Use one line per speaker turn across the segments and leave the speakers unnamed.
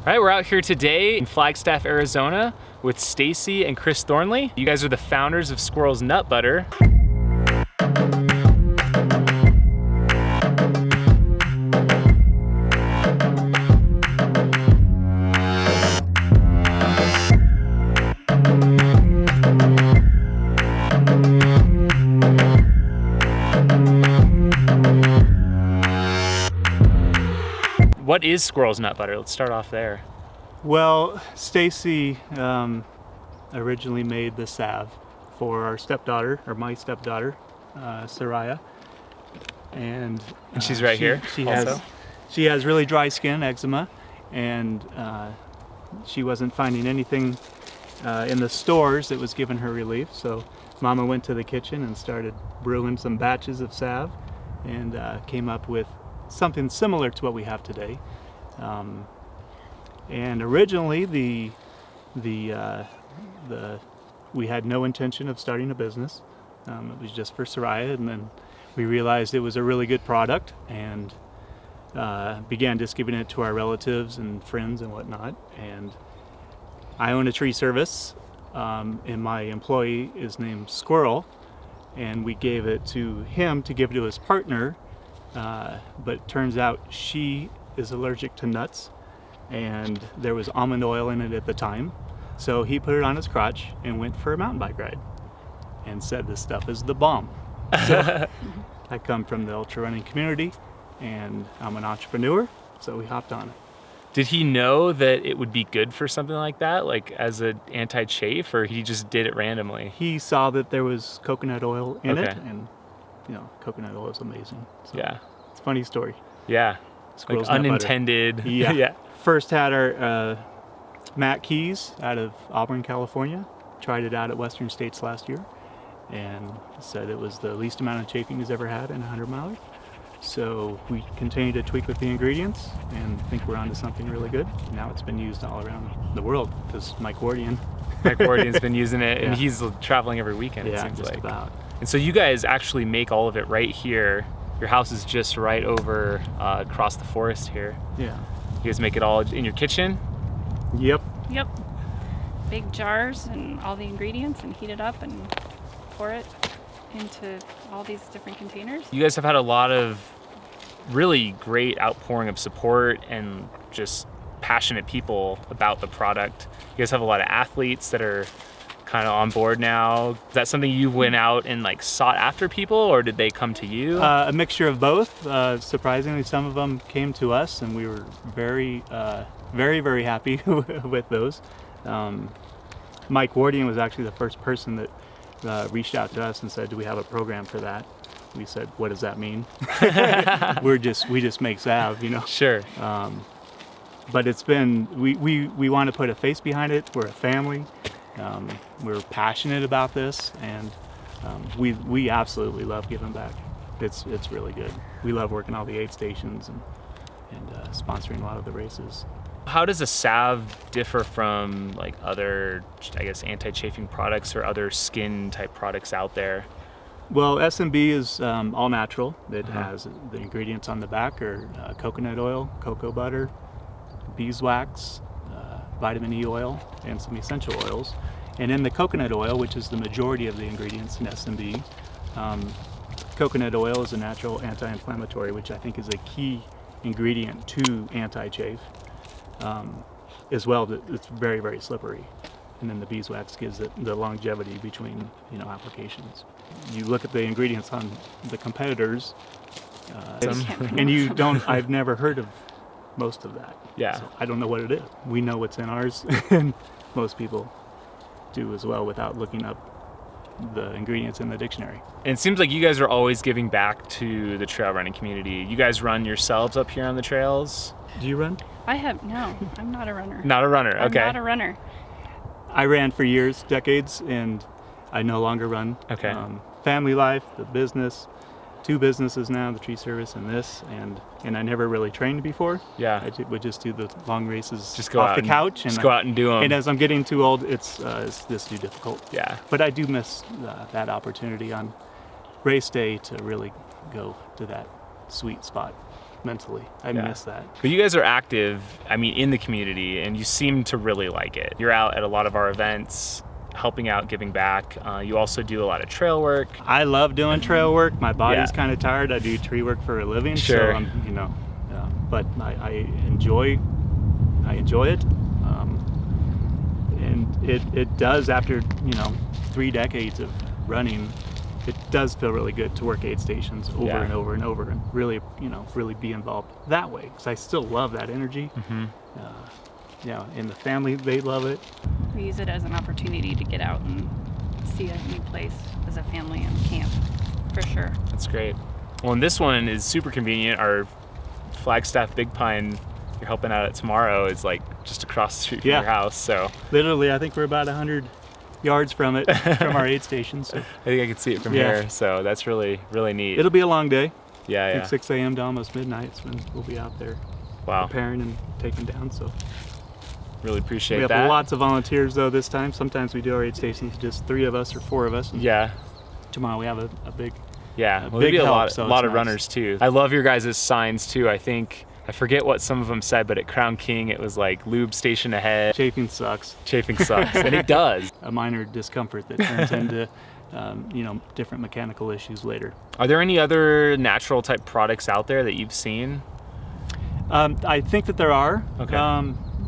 All right, we're out here today in Flagstaff, Arizona with Stacy and Chris Thornley. You guys are the founders of Squirrel's Nut Butter. What is Squirrel's Nut Butter? Let's start off there.
Well, Stacy originally made the salve for our stepdaughter, or my stepdaughter, Soraya, and
she's right here.
She has really dry skin, eczema, and she wasn't finding anything in the stores that was giving her relief. So Mama went to the kitchen and started brewing some batches of salve, and came up with something similar to what we have today. And originally we had no intention of starting a business. It was just for Soraya, and then we realized it was a really good product and began distributing it to our relatives and friends and whatnot. And I own a tree service, and my employee is named Squirrel, and we gave it to him to give to his partner. But it turns out she is allergic to nuts, and there was almond oil in it at the time. So he put it on his crotch and went for a mountain bike ride and said this stuff is the bomb. So I come from the ultra running community and I'm an entrepreneur, so we hopped on it.
Did he know that it would be good for something like that, like as an anti-chafe, or he just did it randomly?
He saw that there was coconut oil in it, and you know, coconut oil is amazing. So
yeah.
It's a funny story.
Yeah.
Squirrel's
like unintended.
Yeah.
Yeah.
First had our Matt Keys out of Auburn, California. Tried it out at Western States last year and said it was the least amount of chafing he's ever had in a 100-miler. So we continue to tweak with the ingredients and think we're onto something really good. Now it's been used all around the world because Mike Wardian's
been using it, and he's traveling every weekend, it seems
just
like.
About.
And so you guys actually make all of it right here. Your house is just right over across the forest here.
Yeah.
You guys make it all in your kitchen?
Yep.
Yep. Big jars and all the ingredients, and heat it up and pour it into all these different containers.
You guys have had a lot of really great outpouring of support and just passionate people about the product. You guys have a lot of athletes that are kind of on board now. Is that something you went out and like sought after people, or did they come to you?
A mixture of both. Surprisingly, some of them came to us, and we were very, very happy with those. Mike Wardian was actually the first person that reached out to us and said, "Do we have a program for that?" We said, "What does that mean?" we just make salve, you know.
Sure.
But it's been we want to put a face behind it. We're a family. We're passionate about this, and we absolutely love giving back. It's really good. We love working all the aid stations and sponsoring a lot of the races.
How does a salve differ from like other, I guess, anti-chafing products or other skin type products out there?
Well, SMB is all natural. It has the ingredients on the back are coconut oil, cocoa butter, beeswax, vitamin E oil, and some essential oils. And in the coconut oil, which is the majority of the ingredients in SMB, coconut oil is a natural anti-inflammatory, which I think is a key ingredient to anti-chafe. As well, it's very, very slippery. And then the beeswax gives it the longevity between, you know, applications. You look at the ingredients on the competitors, and I've never heard of most of that.
Yeah.
So I don't know what it is. We know what's in ours, and most people do as well without looking up the ingredients in the dictionary.
And it seems like you guys are always giving back to the trail running community. You guys run yourselves up here on the trails?
Do you run?
No, I'm not a runner.
Not a runner, okay.
I'm not a runner.
I ran for years, decades, and I no longer run.
Okay.
Family life, the business, 2 businesses now, the tree service and this, and I never really trained before.
Yeah.
I would just do the long races
just go
off the couch.
Just go out and do them.
And as I'm getting too old, it's this too difficult.
Yeah.
But I do miss that opportunity on race day to really go to that sweet spot. mentally. I
Yeah.
miss that.
But you guys are active, I mean, in the community, and you seem to really like it. You're out at a lot of our events, helping out, giving back. You also do a lot of trail work.
I love doing trail work. My body's
Yeah.
kind of tired. I do tree work for a living,
Sure.
so but I enjoy it, and it does, after 3 decades of running. It does feel really good to work aid stations over
Yeah.
and over and over, and really be involved that way, because I still love that energy. And the family, they love it.
We use it as an opportunity to get out and see a new place as a family and camp, for sure.
That's great. Well, and this one is super convenient. Our Flagstaff Big Pine, you're helping out at tomorrow, is like just across the street from
Yeah.
your house. So
Literally, I think we're about 100 yards from it, from our aid station. So
I think I can see it from
Yeah.
here. So that's really, really neat.
it'll be a long day. I
yeah.
think 6 a.m. to almost midnight is when we'll be out there
Wow.
preparing and taking down. So
Really appreciate
we have
that.
lots of volunteers though this time. Sometimes we do our aid stations just 3 of us or 4 of us. And
Yeah.
tomorrow we have a big.
Yeah.
A
Well,
big
maybe a
help,
lot,
so
a lot
it's
of
nice.
runners too. I love your guys' signs too. I forget what some of them said, but at Crown King it was like lube station ahead,
Chafing sucks.
chafing sucks, and it does.
A minor discomfort that turns into different mechanical issues later.
Are there any other natural type products out there that you've seen?
I think that there are.
Okay.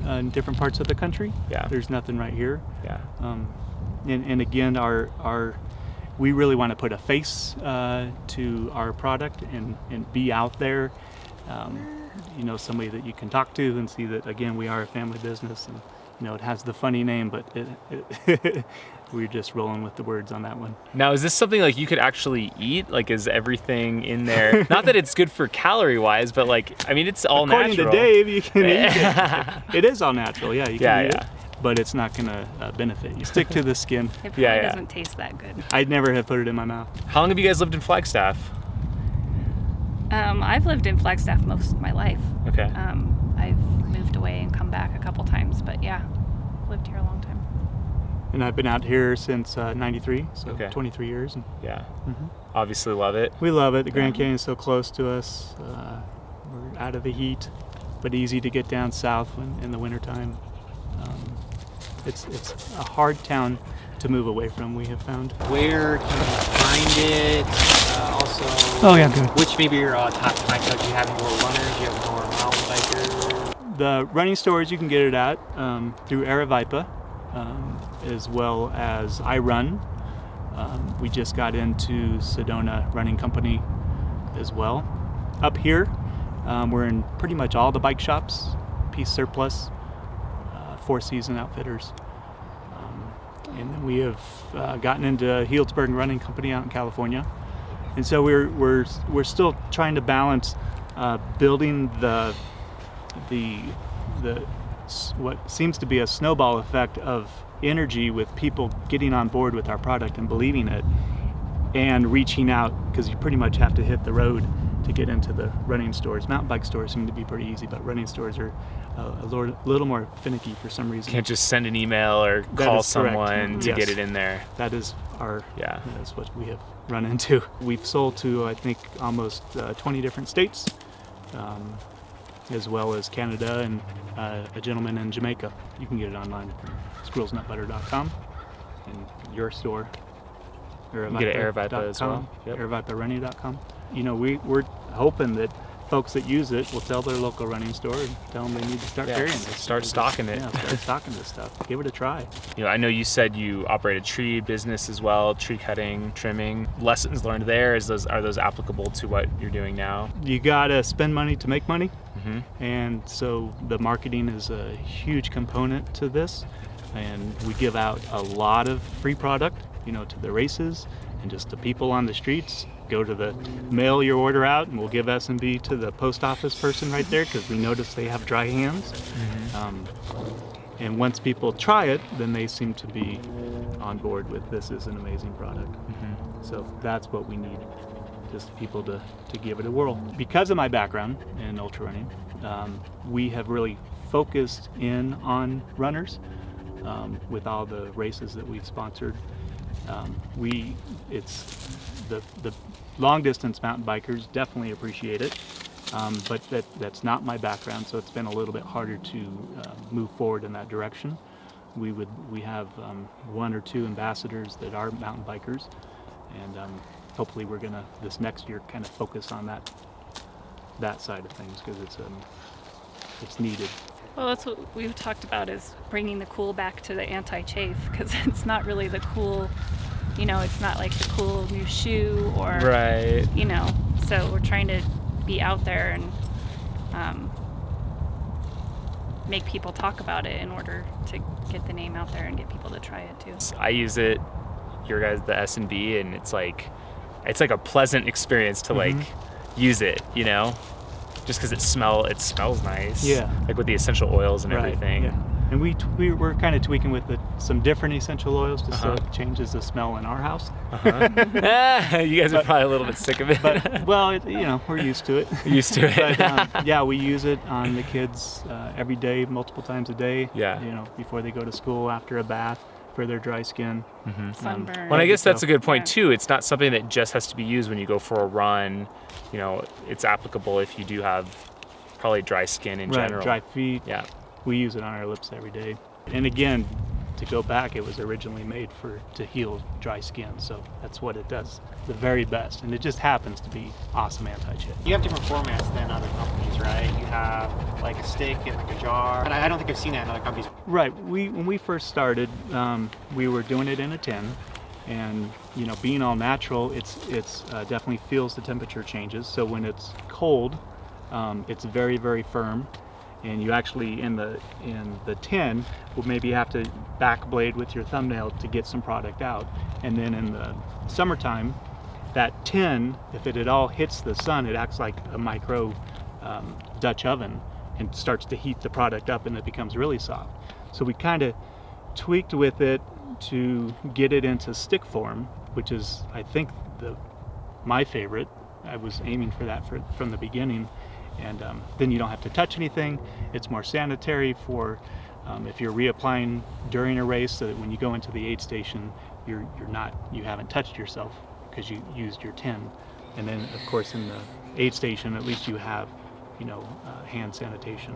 In different parts of the country.
Yeah.
There's nothing right here.
Yeah.
And again, we really want to put a face to our product and be out there. Somebody that you can talk to and see that, again, we are a family business, and it has the funny name, but we're just rolling with the words on that one.
Now, is this something like you could actually eat? Like, is everything in there? Not that it's good for calorie wise, but it's all
According
natural.
to Dave, you can eat it. It is all natural, yeah. You can
Yeah,
eat
yeah.
it, but it's not going to benefit you. Stick to the skin.
It probably
Yeah, yeah.
doesn't taste that good.
I'd never have put it in my mouth.
How long have you guys lived in Flagstaff?
I've lived in Flagstaff most of my life.
Okay.
I've moved away and come back a couple times, but yeah, lived here a long time.
And I've been out here since '93, so
Okay.
23 years. And
Yeah. Obviously love it.
we love it. The Grand Canyon is so close to us. We're out of the heat, but easy to get down south in the wintertime. It's a hard town to move away from, we have found.
Where can you find it? Also,
good.
which maybe your top clientele? Do you have more runners? Do you have more mountain bikers?
The running stores you can get it at through Aravaipa, as well as I Run. We just got into Sedona Running Company as well. Up here, we're in pretty much all the bike shops, Peace Surplus, Four Season Outfitters. And then we have gotten into Healdsburg Running Company out in California. And so we're still trying to balance building the what seems to be a snowball effect of energy with people getting on board with our product and believing it, and reaching out, because you pretty much have to hit the road to get into the running stores. Mountain bike stores seem to be pretty easy, but running stores are a little more finicky for some reason.
Can't just send an email or
That
call
is correct.
someone to
Yes.
get it in there.
That is
Yeah.
that's what we have run into. We've sold to, I think, almost 20 different states, as well as Canada, and a gentleman in Jamaica. You can get it online from squirrelsnutbutter.com, and your store.
You can get it at Aravaipa as well. Yep.
AravaipaRunning.com. We're hoping that folks that use it will tell their local running store and tell them they need to start
Yeah,
carrying this.
start stocking it.
Yeah, start stocking this stuff. Give it a try.
I know you said you operate a tree business as well, tree cutting, trimming. Lessons learned there, are those applicable to what you're doing now?
You gotta spend money to make money.
Mm-hmm.
And so the marketing is a huge component to this, and we give out a lot of free product, to the races and just the people on the streets. Mail your order out, and we'll give S&B to the post office person right there, because we notice they have dry hands.
Mm-hmm.
And once people try it, then they seem to be on board with this is an amazing product.
Mm-hmm.
So that's what we need, just people to give it a whirl. Because of my background in ultra running, we have really focused in on runners with all the races that we've sponsored. It's the long distance mountain bikers definitely appreciate it. but that's not my background, so it's been a little bit harder to move forward in that direction. We have 1 or 2 ambassadors that are mountain bikers, and hopefully we're gonna this next year kind of focus on that side of things, because it's needed.
Well, that's what we've talked about, is bringing the cool back to the anti-chafe, because it's not really the cool, it's not like the cool new shoe or,
Right.
So we're trying to be out there and make people talk about it in order to get the name out there and get people to try it too.
I use it, your guys, the S&B, and it's like a pleasant experience to like use it, just because it smells nice.
Yeah.
Like with the essential oils and everything.
Yeah. And we're kind of tweaking with some different essential oils just so
Uh-huh.
it changes the smell in our house.
You guys are probably a little bit sick of it.
But well, we're used to it.
Used to it.
But yeah, we use it on the kids every day, multiple times a day.
Yeah.
Before they go to school, after a bath, for their dry skin.
Sunburn.
Well, and I guess that's a good point
Yeah.
too. It's not something that just has to be used when you go for a run. It's applicable if you do have probably dry skin in
Right,
general.
dry feet.
Yeah.
We use it on our lips every day. And again, to go back, it was originally made to heal dry skin, so that's what it does the very best, and it just happens to be awesome anti-chip.
You have different formats than other companies, right? You have like a stick and like a jar. And I don't think I've seen that in other companies.
Right. When we first started, we were doing it in a tin, and being all natural, it's definitely feels the temperature changes. So when it's cold, it's very, very firm. And you actually in the tin will maybe have to back blade with your thumbnail to get some product out. And then in the summertime, that tin, if it at all hits the sun, it acts like a micro Dutch oven and starts to heat the product up, and it becomes really soft. So we kind of tweaked with it to get it into stick form, which is, I think, my favorite. I was aiming for that from the beginning. And then you don't have to touch anything. It's more sanitary for if you're reapplying during a race, so that when you go into the aid station, you haven't touched yourself because you used your tin. And then of course in the aid station, at least you have hand sanitation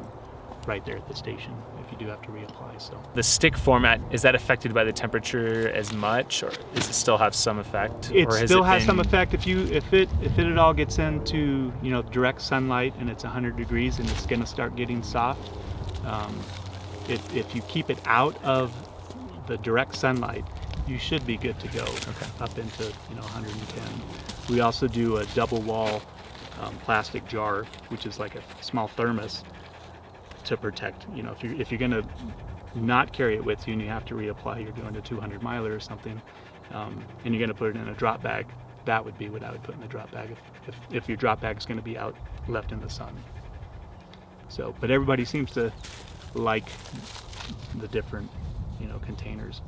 right there at the station if you do have to reapply. So
The stick format, is that affected by the temperature as much, or does it still have some effect?
it
Or
still has
been-
some effect if it at all gets into direct sunlight and it's 100 degrees and it's going to start getting soft. If you keep it out of the direct sunlight, you should be good to go. Up into 110. We also do a double wall plastic jar, which is like a small thermos to protect. If you're going to not carry it with you and you have to reapply, you're doing a 200 miler or something, and you're going to put it in a drop bag, that would be what I would put in the drop bag if your drop bag is going to be out left in the sun. So, but everybody seems to like the different containers.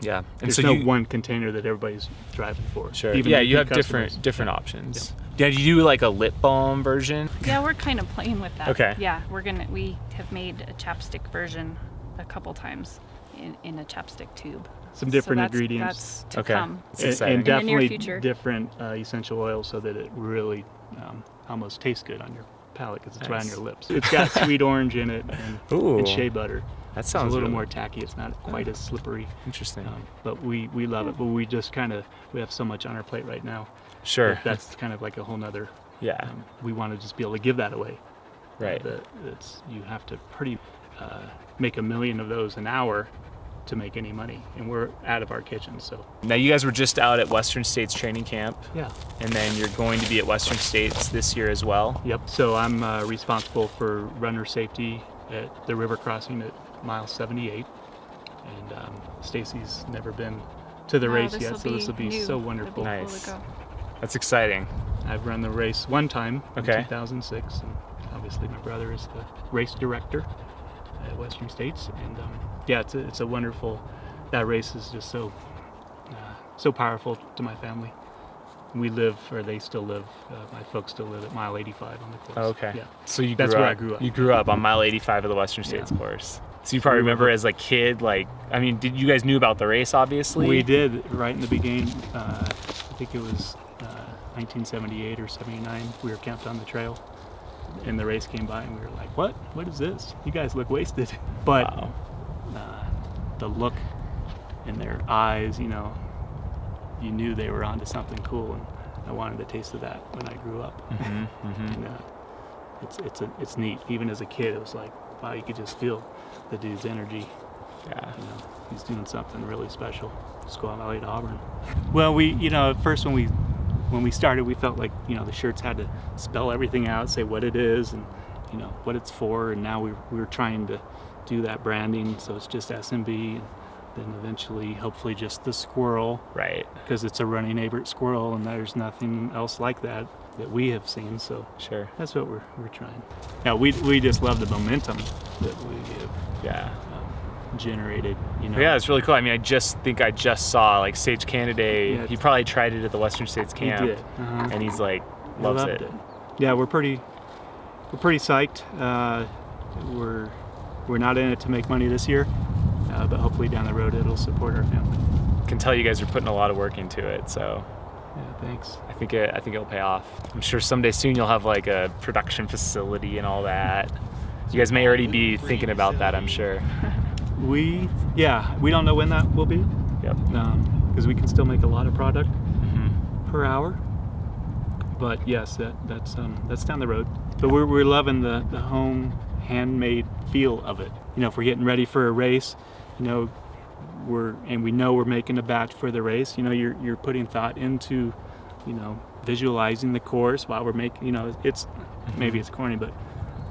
Yeah. And
There's
so
no
you,
one container that everybody's driving for.
Sure.
Even
Yeah,
the
you have
customers.
different options. Yeah. Do you do like a lip balm version?
Yeah, we're kind of playing with that.
Okay.
Yeah, we have made a chapstick version a couple times in a chapstick tube.
Some different
So that's-
ingredients.
That's to
Okay.
come.
It's exciting.
And
In the near
definitely
future.
different essential oils so that it really almost tastes good on your palate because it's right on
Nice.
your lips. It's got sweet orange in it
Ooh.
and shea butter.
That
It's
sounds
a little
really
more tacky. It's not quite as slippery,
interesting.
but we love it. But we just we have so much on our plate right now.
Sure.
That's kind of like a whole nother.
Yeah.
We want to just be able to give that away.
Right.
You have to make 1 million of those an hour to make any money, and we're out of our kitchen. So
Now you guys were just out at Western States training camp,
yeah.
and then you're going to be at Western States this year as well.
Yep. So I'm responsible for runner safety at the river crossing at mile 78, and Stacy's never been to the
Wow,
race
this
yet,
will
so this will be
new.
so
It'll be
wonderful.
cool to
Nice.
go.
That's exciting.
I've run the race one time in
Okay.
2006, and obviously my brother is the race director at Western States, and yeah, it's a wonderful. That race is just so powerful to my family. They still live. My folks still live at mile 85 on the course.
Oh, okay.
Yeah.
So you
That's
grew
where
up,
I grew up.
You grew up on mile 85 of the Western States
Yeah.
course. So you probably
We were
remember
hooked.
as a kid, did you guys knew about the race, obviously?
We did right in the beginning. I think it was 1978 or 79. We were camped on the trail, and the race came by, and we were like, what is this? You guys look wasted. But
Wow.
the look in their eyes, you know, you knew they were onto something cool, and I wanted a taste of that when I grew up. And it's neat. Even as a kid, it was like, wow, you could just feel the dude's energy.
Yeah.
You know, he's doing something really special. Squaw Valley to Auburn. Well, we, you know, at first when we started, we felt like, you know, the shirts had to spell everything out, say what it is, and you know what it's for. And now we were trying to do that branding, so it's just SMB, and then eventually, hopefully, just the Squirrel.
Right.
Because it's a running Abert squirrel, and there's nothing else like that we have seen. So
Sure.
that's what we're trying. Now we just love the momentum that we have
Yeah.
generated. You know.
Yeah, it's really cool. I mean, I just saw like Sage Candidate.
Yeah.
He probably tried it at the Western States camp,
He did.
and he's like
He
loves
loved
it.
Yeah, we're pretty psyched. We're not in it to make money this year, but hopefully down the road it'll support our family.
Can tell you guys are putting a lot of work into it, so
Yeah, thanks.
I think it'll pay off. I'm sure someday soon you'll have like a production facility and all that. You guys may already be thinking about that, I'm sure.
We don't know when that will be,
Yep.
because we can still make a lot of product
Mm-hmm.
per hour. But yes, that's down the road. But we're loving the home handmade feel of it. You know, if we're getting ready for a race, you know, we know we're making a batch for the race. You know, you're putting thought into, you know, visualizing the course while we're making. You know, it's maybe it's corny, but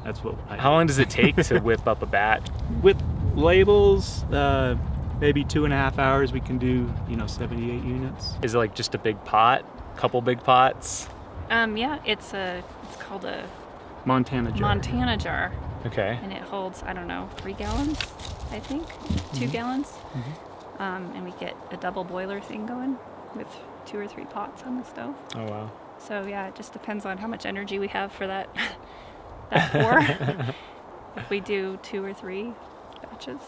that's what.
How long does it take to whip up a batch?
With labels, maybe 2.5 hours. We can do, you know, 78 units.
Is it like just a big pot? Couple big pots?
Yeah, it's called a
Montana jar.
Montana jar,
Okay.
and it holds, I don't know, 3 gallons, I think, 2 gallons. And we get a double boiler thing going with 2 or 3 pots on the stove.
Oh wow.
So yeah, it just depends on how much energy we have for that pour. If we do 2 or 3 batches.